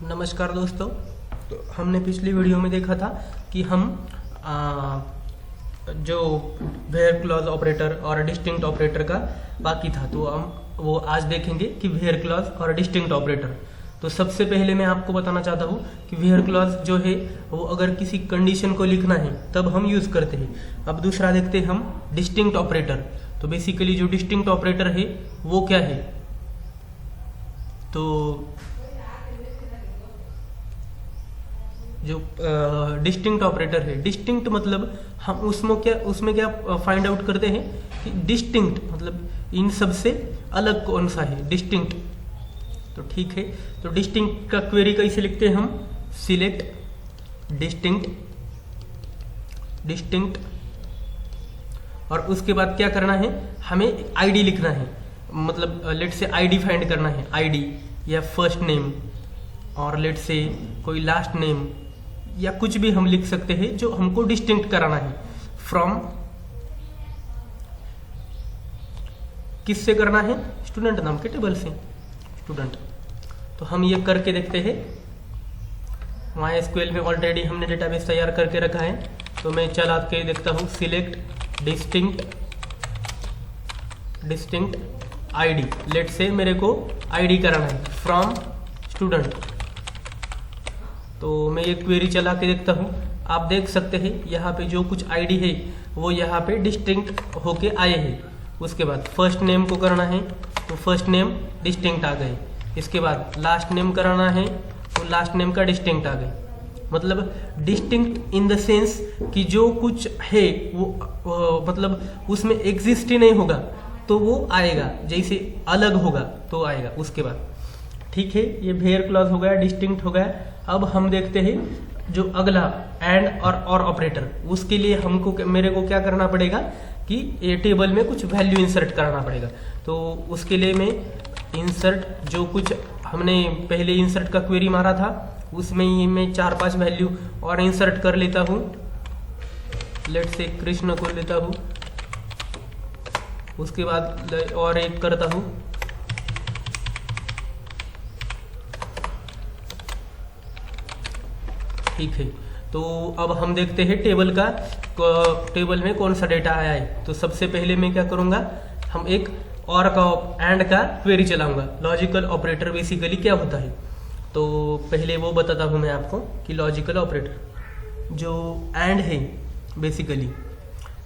नमस्कार दोस्तों। तो हमने पिछली वीडियो में देखा था कि हम जो वेयर क्लॉज ऑपरेटर और डिस्टिंक्ट ऑपरेटर का बाकी था, तो हम वो आज देखेंगे कि वेयर क्लॉज और डिस्टिंक्ट ऑपरेटर। तो सबसे पहले मैं आपको बताना चाहता हूँ कि वेयर क्लॉज जो है वो अगर किसी कंडीशन को लिखना है तब हम यूज़ करते हैं। अब दूसरा देखते हैं हम डिस्टिंक्ट ऑपरेटर। तो बेसिकली जो डिस्टिंक्ट ऑपरेटर है वो क्या है, तो जो डिस्टिंक्ट ऑपरेटर है, डिस्टिंक्ट मतलब हम उसमें क्या फाइंड आउट करते हैं कि डिस्टिंक्ट मतलब इन सब से अलग कौन सा है डिस्टिंक्ट। तो ठीक है, तो डिस्टिंक्ट का क्वेरी कैसे लिखते हैं हम, सिलेक्ट डिस्टिंक्ट और उसके बाद क्या करना है, हमें आईडी लिखना है। मतलब लेट से आईडी फाइंड करना है, आईडी या फर्स्ट नेम और लेट से कोई लास्ट नेम या कुछ भी हम लिख सकते हैं जो हमको डिस्टिंक्ट कराना है। फ्रॉम किससे करना है, स्टूडेंट नाम के टेबल से, स्टूडेंट। तो हम ये करके देखते हैं। MySQL में ऑलरेडी हमने डेटाबेस तैयार करके रखा है, तो मैं चला के देखता हूँ। सिलेक्ट डिस्टिंक्ट आईडी, लेट से मेरे को आईडी कराना है फ्रॉम स्टूडेंट। तो मैं ये क्वेरी चला के देखता हूँ। आप देख सकते हैं यहाँ पे जो कुछ आईडी है वो यहाँ पे डिस्टिंक्ट होके आए हैं। उसके बाद फर्स्ट नेम को करना है तो फर्स्ट नेम डिस्टिंक्ट आ गए। इसके बाद लास्ट नेम कराना है तो लास्ट नेम का डिस्टिंक्ट आ गए। मतलब डिस्टिंक्ट इन द सेंस कि जो कुछ है वो मतलब उसमें एग्जिस्ट ही नहीं होगा तो वो आएगा, जैसे अलग होगा तो आएगा। उसके बाद ठीक है, ये वेयर क्लॉज हो गया, डिस्टिंक्ट हो गया। अब हम देखते हैं जो अगला एंड और ऑपरेटर। उसके लिए हमको मेरे को क्या करना पड़ेगा कि ये टेबल में कुछ वैल्यू इंसर्ट कराना पड़ेगा। तो उसके लिए मैं इंसर्ट, जो कुछ हमने पहले इंसर्ट का क्वेरी मारा था उसमें ही मैं 4-5 वैल्यू और इंसर्ट कर लेता हूँ। लेट से कृष्ण को लेता हूँ, उसके बाद और एक करता हूँ। ठीक है, तो अब हम देखते हैं टेबल में कौन सा डेटा आया है। तो सबसे पहले मैं क्या करूंगा, हम एक और का एंड का क्वेरी चलाऊंगा। लॉजिकल ऑपरेटर बेसिकली क्या होता है, तो पहले वो बताता हूं मैं आपको कि लॉजिकल ऑपरेटर जो एंड है, बेसिकली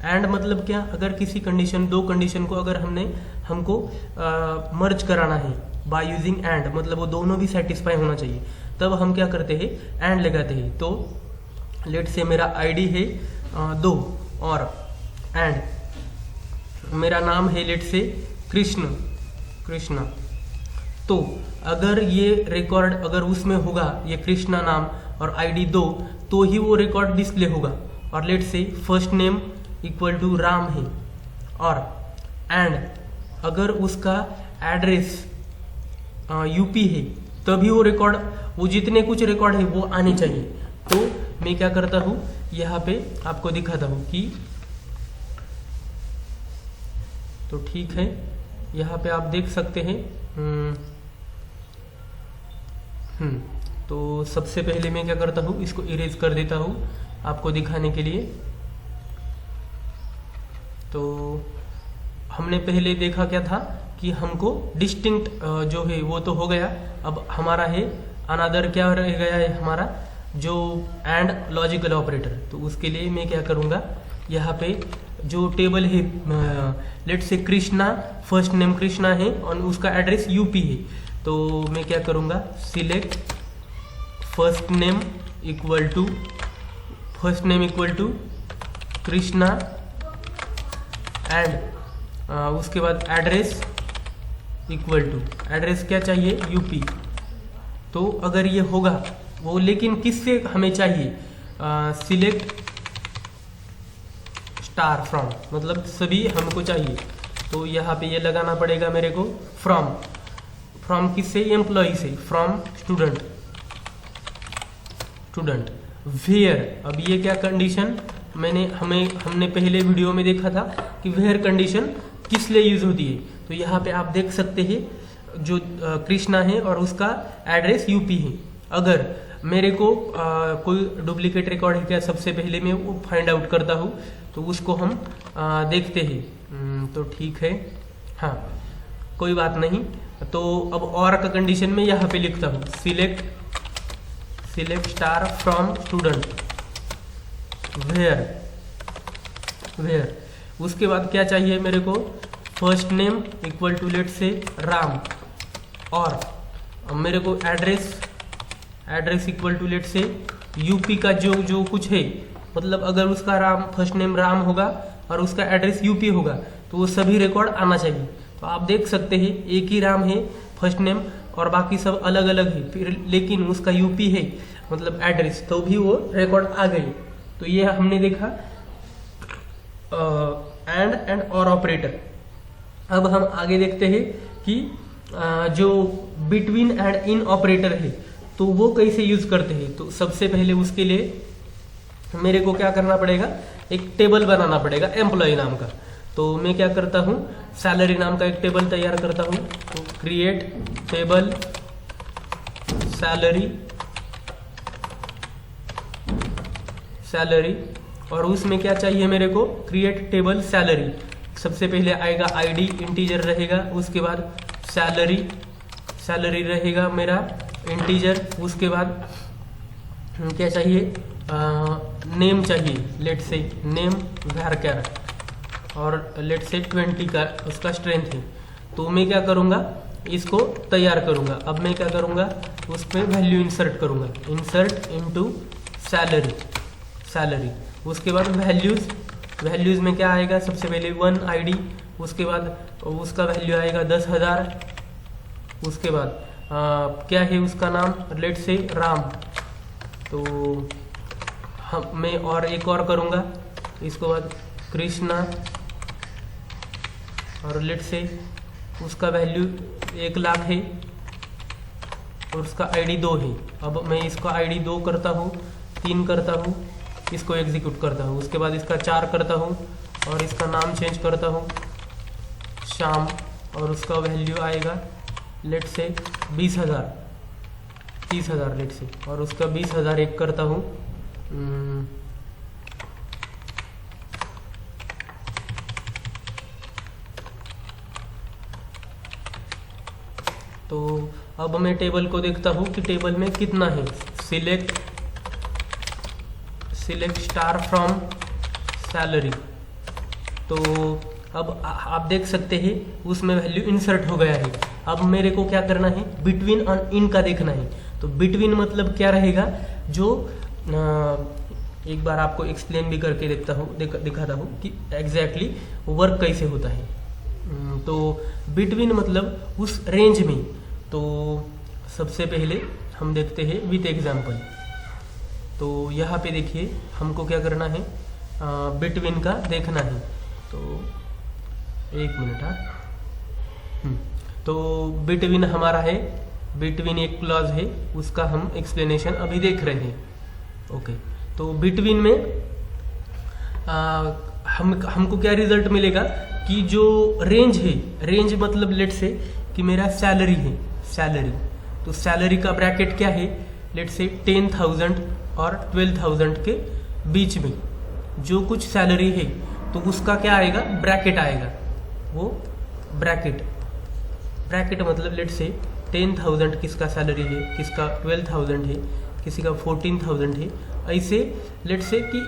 एंड मतलब क्या, अगर किसी कंडीशन, दो कंडीशन को अगर हमको मर्ज कराना है बाय यूजिंग एंड, मतलब वो दोनों भी सेटिस्फाई होना चाहिए, तब हम क्या करते हैं, एंड लगाते हैं। तो लेट से मेरा आईडी है 2 और एंड मेरा नाम है लेट से कृष्णा। तो अगर ये रिकॉर्ड अगर उसमें होगा ये कृष्णा नाम और आईडी 2, तो ही वो रिकॉर्ड डिस्प्ले होगा। और let's say first name equal to Ram है और एंड अगर उसका एड्रेस यूपी है तभी वो रिकॉर्ड, वो जितने कुछ रिकॉर्ड है वो आने चाहिए। तो मैं क्या करता हूँ, यहाँ पे आपको दिखाता हूँ कि तो ठीक है, यहाँ पे आप देख सकते हैं। तो सबसे पहले मैं क्या करता हूँ, इसको इरेज कर देता हूँ आपको दिखाने के लिए। तो हमने पहले देखा क्या था कि हमको डिस्टिंक्ट जो है वो तो हो गया। अब हमारा है अनदर, क्या रह गया है हमारा, जो एंड लॉजिकल ऑपरेटर। तो उसके लिए मैं क्या करूँगा, यहाँ पे जो टेबल है लेट से कृष्णा, फर्स्ट नेम कृष्णा है और उसका एड्रेस यूपी है। तो मैं क्या करूँगा, select first name equal to Krishna and उसके बाद एड्रेस इक्वल टू, एड्रेस क्या चाहिए, यूपी। तो अगर ये होगा वो, लेकिन किससे हमें चाहिए, सिलेक्ट स्टार फ्रॉम, मतलब सभी हमको चाहिए। तो यहाँ पे ये लगाना पड़ेगा मेरे को, फ्रॉम किससे, एम्प्लॉय से, फ्रॉम स्टूडेंट वेयर। अब ये क्या कंडीशन हमने पहले वीडियो में देखा था कि वेयर कंडीशन किस लिए यूज होती है। तो यहाँ पे आप देख सकते हैं जो कृष्णा है और उसका एड्रेस यूपी है। अगर मेरे को कोई डुप्लीकेट रिकॉर्ड है क्या, सबसे पहले मैं वो फाइंड आउट करता हूँ, तो उसको हम देखते हैं। तो ठीक है, हाँ कोई बात नहीं। तो अब और का कंडीशन में यहाँ पे लिखता हूँ select star from student where उसके बाद क्या चाहिए मेरे को, first name equal to let's say Ram, और मेरे को address equal to let's say UP का जो कुछ है, मतलब अगर उसका फर्स्ट नेम राम होगा और उसका एड्रेस यूपी होगा तो वो सभी रिकॉर्ड आना चाहिए। तो आप देख सकते हैं एक ही राम है फर्स्ट नेम और बाकी सब अलग अलग है, फिर लेकिन उसका यूपी है मतलब एड्रेस, तो भी वो रिकॉर्ड आ गई। तो ये हमने देखा एंड और ऑपरेटर। अब हम आगे देखते हैं कि जो बिटवीन एंड इन ऑपरेटर है तो वो कैसे यूज करते हैं। तो सबसे पहले उसके लिए मेरे को क्या करना पड़ेगा, एक टेबल बनाना पड़ेगा एम्प्लॉय नाम का। तो मैं क्या करता हूँ, सैलरी नाम का एक टेबल तैयार करता हूँ। तो क्रिएट टेबल सैलरी और उसमें क्या चाहिए मेरे को, क्रिएट टेबल सैलरी। सबसे पहले आएगा आईडी इंटीजर रहेगा, उसके बाद सैलरी रहेगा मेरा इंटीजर, उसके बाद क्या चाहिए, नेम चाहिए, लेट से नेम varchar और लेट से 20 का उसका स्ट्रेंथ है। तो मैं क्या करूँगा, इसको तैयार करूँगा। अब मैं क्या करूँगा, उसमें वैल्यू इंसर्ट करूँगा, इंसर्ट इनटू सैलरी। उसके बाद वैल्यूज़ में क्या आएगा, सबसे पहले 1 आईडी, उसके बाद उसका वैल्यू आएगा 10,000। उसके बाद क्या है उसका नाम, लेट से राम। तो मैं और एक और करूँगा, इसके बाद कृष्णा और लेट से उसका वैल्यू 1 लाख है और उसका आईडी 2 है। अब मैं इसका आईडी 2 करता हूँ, 3 करता हूँ, इसको एग्जीक्यूट करता हूँ। उसके बाद इसका 4 करता हूँ और इसका नाम चेंज करता हूँ श्याम और उसका वैल्यू आएगा लेट से 20,000 30,000 लेट से, और उसका 20,000 एक करता हूँ। तो अब मैं टेबल को देखता हूँ कि टेबल में कितना है। Select star from salary. तो अब आप देख सकते हैं उसमें वैल्यू इंसर्ट हो गया है। अब मेरे को क्या करना है, बिटवीन और इन का देखना है। तो बिटवीन मतलब क्या रहेगा, जो एक बार आपको एक्सप्लेन भी करके दिखाता हूँ कि एग्जैक्टली वर्क कैसे होता है। तो बिटवीन मतलब उस रेंज में। तो सबसे पहले हम देखते हैं विथ एग्जाम्पल। तो यहाँ पे देखिए हमको क्या करना है, बिटवीन का देखना है। तो 1 मिनट, तो बिटवीन हमारा है, बिटवीन एक क्लॉज है, उसका हम एक्सप्लेनेशन अभी देख रहे हैं। ओके, तो बिटवीन में हमको क्या रिजल्ट मिलेगा कि जो रेंज है, रेंज मतलब लेट से कि मेरा सैलरी है, सैलरी। तो सैलरी का ब्रैकेट क्या है, लेट से 10,000 और 12,000 के बीच में जो कुछ सैलरी है तो उसका क्या आएगा, ब्रैकेट आएगा। वो ब्रैकेट मतलब लेट से 10,000 किसका सैलरी है, किसका 12,000 है, किसी का 14,000 है, ऐसे लेट से कि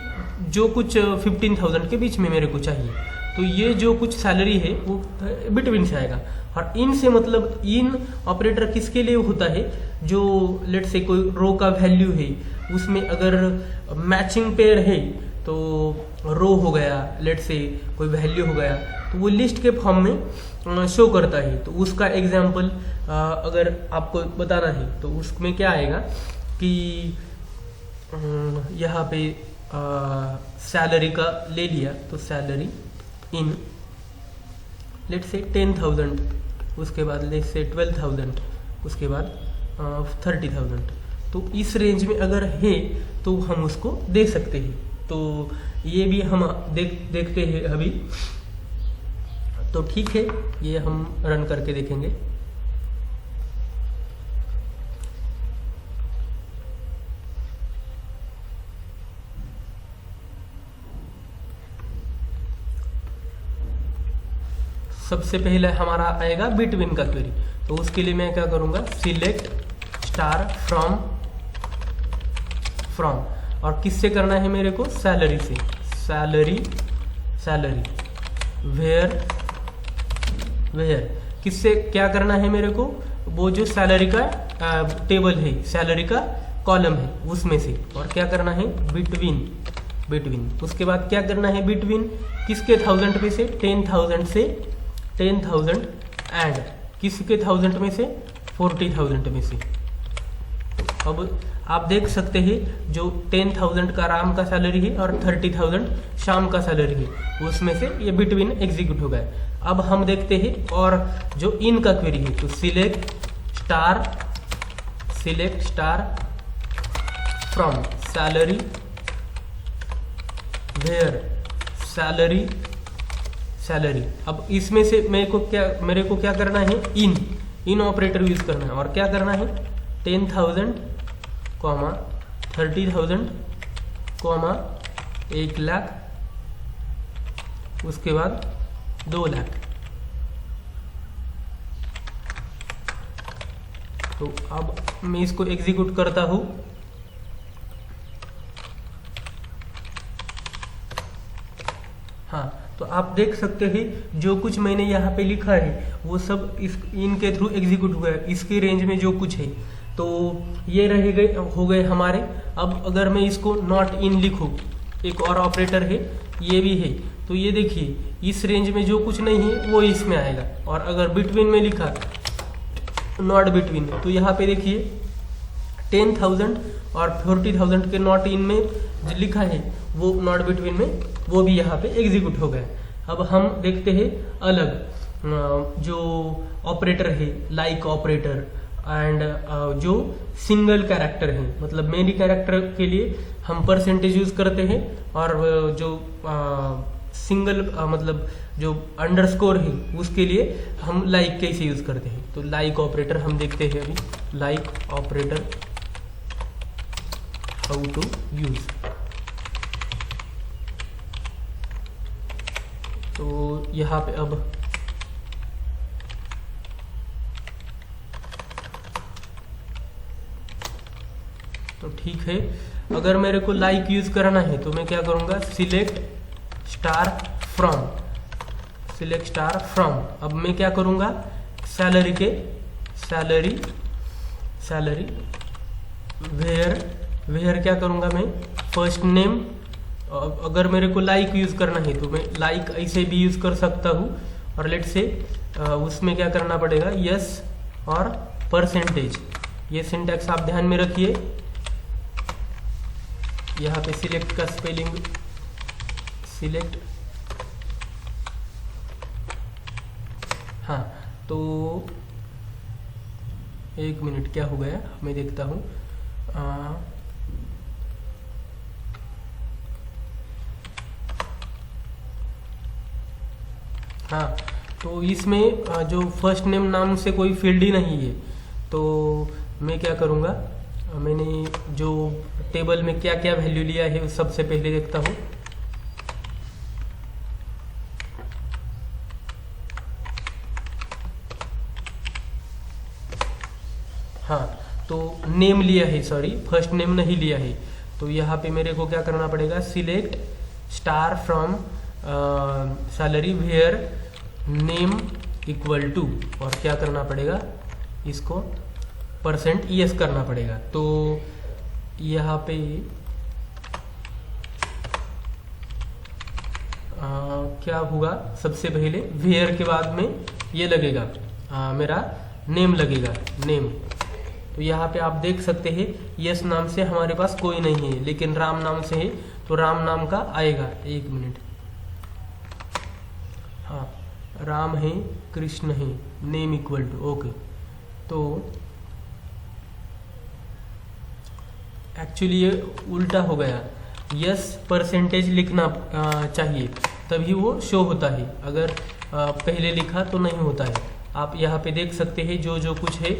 जो कुछ 15,000 के बीच में मेरे को चाहिए। तो ये जो कुछ सैलरी है वो बिटवीन से आएगा। और इन से मतलब इन ऑपरेटर किसके लिए होता है, जो लेट से कोई रो का वैल्यू है उसमें अगर मैचिंग पेयर है तो रो हो गया, लेट से कोई वैल्यू हो गया तो वो लिस्ट के फॉर्म में शो करता है। तो उसका एग्जाम्पल अगर आपको बताना है तो उसमें क्या आएगा कि यहाँ पे सैलरी का ले लिया, तो सैलरी इन लेट से 10,000, उसके बाद लेट से 12,000, उसके बाद 30,000। तो इस रेंज में अगर है तो हम उसको दे सकते हैं। तो ये भी हम देखते हैं अभी। तो ठीक है, ये हम रन करके देखेंगे। सबसे पहले हमारा आएगा बिटवीन का क्वेरी। तो उसके लिए मैं क्या करूँगा, सिलेक्ट स्टार फ्रॉम और किससे करना है मेरे को, सैलरी से, सैलरी वेयर किससे क्या करना है मेरे को, वो जो सैलरी का टेबल है, सैलरी का कॉलम है उसमें से, और क्या करना है, बिटवीन। उसके बाद क्या करना है, बिटवीन किसके 1000 में से, 10,000 से 10,000 एंड किसके 1000 में से, 40,000 में से। अब आप देख सकते हैं जो 10,000 का राम का सैलरी है और 30,000 शाम का सैलरी है, उसमें से ये बिटवीन एग्जीक्यूट हो गया। अब हम देखते हैं और जो इन का क्वेरी है, तो select star from salary where salary. अब इसमें से मेरे को क्या करना है, इन ऑपरेटर यूज करना है, और क्या करना है, 10,000 30,000 1 लाख, उसके बाद 2 लाख। तो अब मैं इसको एग्जीक्यूट करता हूं। हाँ, तो आप देख सकते हैं जो कुछ मैंने यहाँ पे लिखा है वो सब इनके थ्रू एग्जीक्यूट हुआ है, इसके रेंज में जो कुछ है। तो ये हो गए हमारे। अब अगर मैं इसको नॉट इन लिखूँ, एक और ऑपरेटर है, ये भी है, तो ये देखिए इस रेंज में जो कुछ नहीं है वो इसमें आएगा। और अगर बिटवीन में लिखा, नॉट बिटवीन, तो यहाँ पे देखिए 10,000 और 40,000 के नॉट इन में जो लिखा है वो नॉट बिटवीन में, वो भी यहाँ पे एग्जीक्यूट हो गया। अब हम देखते हैं अलग जो ऑपरेटर है, लाइक ऑपरेटर एंड जो सिंगल कैरेक्टर है, मतलब मेनी कैरेक्टर के लिए हम परसेंटेज यूज करते हैं, और जो सिंगल मतलब जो अंडरस्कोर है उसके लिए हम लाइक कैसे यूज करते हैं। तो लाइक ऑपरेटर हम देखते हैं अभी, like operator how to use. तो यहाँ पे अब तो ठीक है, अगर मेरे को लाइक यूज करना है तो मैं क्या करूंगा, सिलेक्ट स्टार फ्रॉम। अब मैं क्या करूंगा, सैलरी वेयर क्या करूंगा मैं, फर्स्ट नेम। अगर मेरे को लाइक यूज करना है तो मैं लाइक ऐसे भी यूज कर सकता हूँ, और लेट से उसमें क्या करना पड़ेगा, यस और परसेंटेज। ये सिंटैक्स आप ध्यान में रखिए। यहाँ पे सिलेक्ट का स्पेलिंग, सिलेक्ट, हाँ, तो 1 मिनट क्या हो गया, मैं देखता हूँ। हाँ, तो इसमें जो फर्स्ट नेम नाम से कोई फील्ड ही नहीं है, तो मैं क्या करूँगा, मैंने जो टेबल में क्या क्या वैल्यू लिया है उस सबसे पहले देखता हूँ। हाँ, तो नेम लिया है, सॉरी फर्स्ट नेम नहीं लिया है। तो यहाँ पे मेरे को क्या करना पड़ेगा, select star from salary where name equal to, और क्या करना पड़ेगा, इसको %ES करना पड़ेगा। तो यहाँ पे क्या होगा, सबसे पहले वेयर के बाद में ये लगेगा मेरा नेम लगेगा, नेम। तो यहाँ पे आप देख सकते हैं यस नाम से हमारे पास कोई नहीं है, लेकिन राम नाम से है, तो राम नाम का आएगा। 1 मिनट, हाँ, राम है, कृष्ण है, नेम इक्वल टू, ओके। तो एक्चुअली ये उल्टा हो गया, यस परसेंटेज लिखना चाहिए तभी वो शो होता है, अगर पहले लिखा तो नहीं होता है। आप यहाँ पे देख सकते हैं जो कुछ है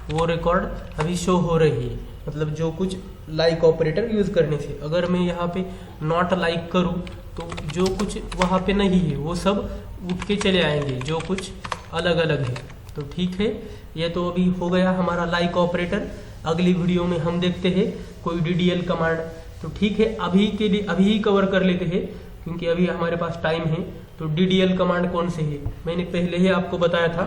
वो रिकॉर्ड अभी शो हो रही है, मतलब जो कुछ लाइक ऑपरेटर यूज करने से। अगर मैं यहाँ पे नॉट लाइक करूँ तो जो कुछ वहाँ पे नहीं है वो सब उठ के चले आएंगे जो कुछ अलग अलग है। तो ठीक है, ये तो अभी हो गया हमारा लाइक ऑपरेटर। अगली वीडियो में हम देखते हैं कोई DDL कमांड। तो ठीक है, अभी के लिए अभी ही कवर कर लेते हैं क्योंकि अभी हमारे पास टाइम है। तो DDL कमांड कौन से है, मैंने पहले ही आपको बताया था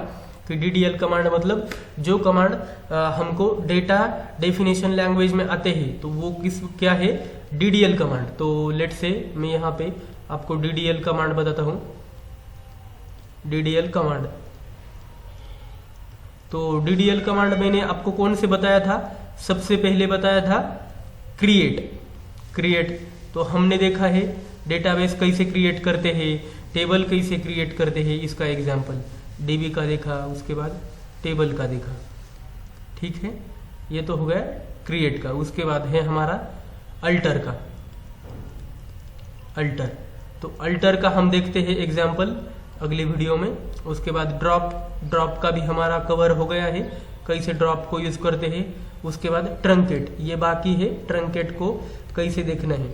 कि DDL कमांड मतलब जो कमांड हमको डेटा डेफिनेशन लैंग्वेज में आते हैं, तो वो क्या है, DDL कमांड। तो लेट से मैं यहाँ पे आपको DDL कमांड बताता हूँ। DDL कमांड, तो DDL कमांड मैंने आपको कौन से बताया था, सबसे पहले बताया था क्रिएट। तो हमने देखा है डेटाबेस कैसे क्रिएट करते हैं, टेबल कैसे क्रिएट करते हैं, इसका एग्जांपल DB का देखा, उसके बाद टेबल का देखा। ठीक है, ये तो हो गया क्रिएट का। उसके बाद है हमारा अल्टर का, तो अल्टर का हम देखते हैं एग्जांपल अगली वीडियो में। उसके बाद ड्रॉप का भी हमारा कवर हो गया है, कैसे ड्रॉप को यूज करते हैं। उसके बाद ट्रंकेट, ये बाकी है, ट्रंकेट को कैसे देखना है।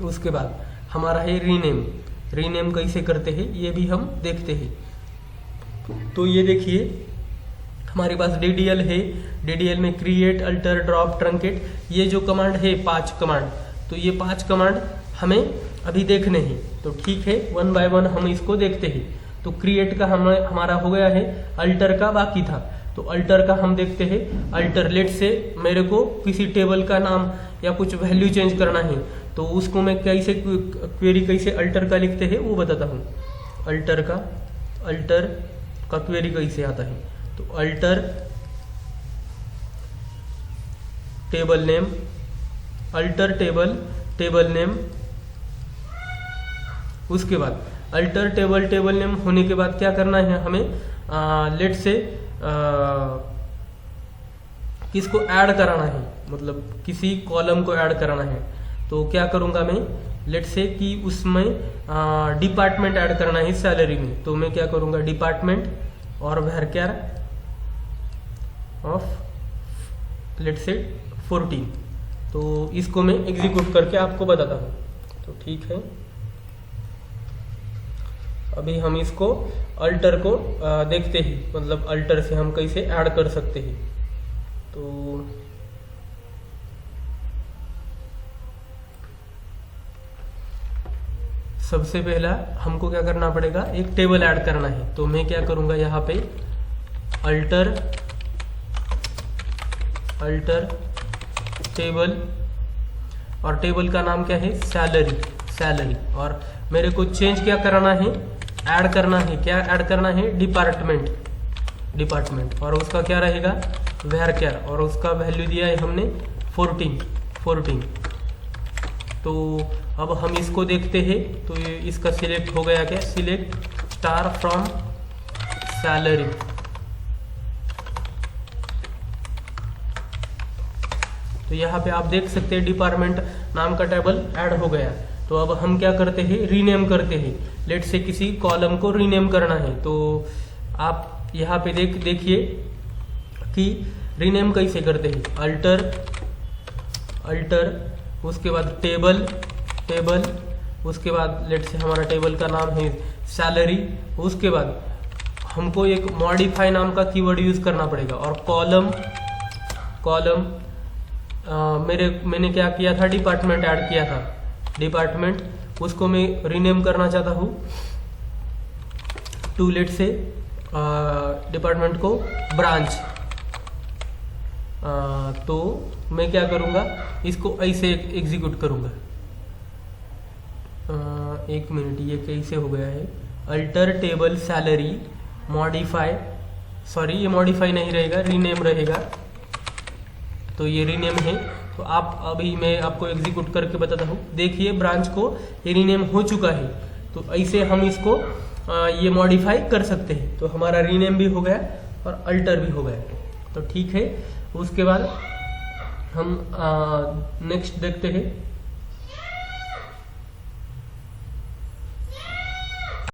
उसके बाद हमारा है रीनेम कैसे करते हैं, ये भी हम देखते हैं। तो ये देखिए हमारे पास DDL है, DDL में क्रिएट, अल्टर, ड्रॉप, ट्रंकेट, ये जो कमांड है 5 कमांड। तो ये 5 कमांड हमें अभी देखने हैं। तो ठीक है, 1 बाय 1 हम इसको देखते हैं। तो क्रिएट का हमारा हो गया है, अल्टर का बाकी था। तो अल्टर का हम देखते हैं। अल्टर, लेट से मेरे को किसी टेबल का नाम या कुछ वैल्यू चेंज करना है, तो उसको मैं कैसे क्वेरी कैसे अल्टर का लिखते हैं वो बताता हूँ। अल्टर का क्वेरी कैसे आता है, तो alter table name, alter table name. उसके बाद अल्टर टेबल नेम होने के बाद क्या करना है हमें, लेट से किसको ऐड कराना है, मतलब किसी कॉलम को ऐड कराना है। तो क्या करूंगा मैं, लेट से कि उसमें डिपार्टमेंट ऐड करना है सैलरी में। तो मैं क्या करूंगा, डिपार्टमेंट और varchar ऑफ लेट से 14। तो इसको मैं एग्जीक्यूट करके आपको बताता हूँ। तो ठीक है, अभी हम इसको अल्टर को देखते हैं, मतलब अल्टर से हम कैसे ऐड कर सकते हैं। तो सबसे पहला हमको क्या करना पड़ेगा, एक टेबल ऐड करना है। तो मैं क्या करूंगा, यहाँ पे अल्टर टेबल, और टेबल का नाम क्या है, सैलरी। और मेरे को चेंज क्या कराना है, ऐड करना है, क्या ऐड करना है, डिपार्टमेंट, और उसका क्या रहेगा, varchar, और उसका वैल्यू दिया है हमने 14। तो अब हम इसको देखते हैं। तो ये इसका सिलेक्ट हो गया, क्या, सिलेक्ट स्टार फ्रॉम सैलरी। तो यहाँ पे आप देख सकते हैं डिपार्टमेंट नाम का टेबल ऐड हो गया। तो अब हम क्या करते हैं, रीनेम करते हैं। लेट से किसी कॉलम को रीनेम करना है। तो आप यहाँ पे देखिए कि रीनेम कैसे करते हैं, अल्टर, उसके बाद टेबल, उसके बाद लेट से हमारा टेबल का नाम है सैलरी। उसके बाद हमको एक मॉडिफाई नाम का कीवर्ड यूज करना पड़ेगा। और कॉलम मैंने क्या किया था, डिपार्टमेंट ऐड किया था, डिपार्टमेंट, उसको मैं रीनेम करना चाहता हूँ टू लेट से डिपार्टमेंट को ब्रांच। तो मैं क्या करूँगा, इसको ऐसे एग्जीक्यूट करूँगा। 1 मिनट, ये कैसे हो गया है, alter table salary modify, sorry ये मॉडिफाई नहीं रहेगा, रीनेम रहेगा। तो ये रीनेम है। तो आप अभी मैं आपको एग्जीक्यूट करके बताता हूँ। देखिए ब्रांच को ये रीनेम हो चुका है। तो ऐसे हम इसको ये मॉडिफाई कर सकते हैं। तो हमारा रीनेम भी हो गया और अल्टर भी हो गया। तो ठीक है, उसके बाद हम नेक्स्ट देखते हैं।